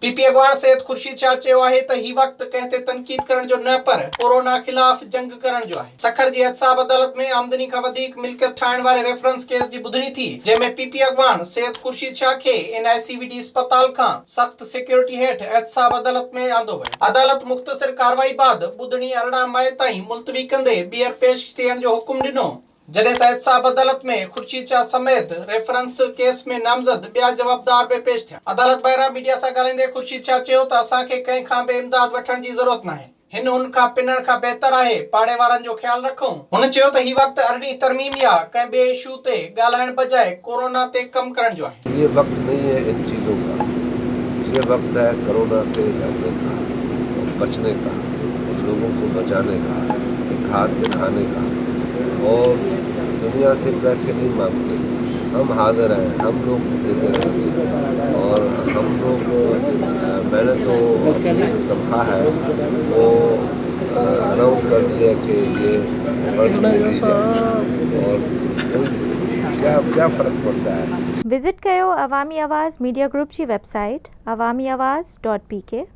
PP अगवान Syed Khurshid Shah चयो आहे त ही वक्त कंहिं ते तनक़ीद करण जो न पर कोरोना खिलाफ़ जंग करण जो आहे। सखर जी एहतसाब अदालत में आमदनी खां वधीक मिल्कियत ठाहिण वारे रेफरेंस केस जी ॿुधणी थी, जंहिंमें पीपी अगवान सैयद खुर्शीद शाह खे NICVD अस्पताल खां सख्त सिक्योरिटी हेठि एहतसाब अदालत में आंदो वियो। अदालत मुख़्तसिर कार्रवाई बाद ॿुधणी 18 मई ताईं मुलतवी कंदे ॿीहर पेश थियण जो हुकुम ॾिनो, जॾहिं त एहतसाब अदालत में खुर्शीद शाह समेत रेफरेंस केस में नामज़द ॿिया जवाबदार बि पेश थिया। अदालत ॿाहिरां मीडिया सां ॻाल्हाईंदे खुर्शीद शाह चयो त असांखे कंहिं खां बि इमदाद वठण जी ज़रूरत नाहे। हिन हुन खां पिनण खां बहितर आहे पाड़े वारनि जो ख्यालु रखूं। हुन चयो त ही वक्त अरड़ी तरमीम या कंहिं ॿिए इशू ते ॻाल्हाइण बजाए कोरोना ते कम करण जो आहे। ये वक्त नहीं है इन चीज़ों का, ये वक्त है कोरोना से लड़ने का, बचने का, लोगों को बचाने का, एक हाथ दिखाने का। और दुनिया से पैसे नहीं मांगते, हम हाजिर हैं, हम लोग देते रहेंगे। और हम लोग मैंने तो अपनी जो तनख्वाह है वो अनाउंस कर दिया कि ये वर्ष में दी जाए, और क्या क्या फ़र्क पड़ता है। विजिट कयो अवामी आवाज़ मीडिया ग्रुप की वेबसाइट awamiawaz.pk।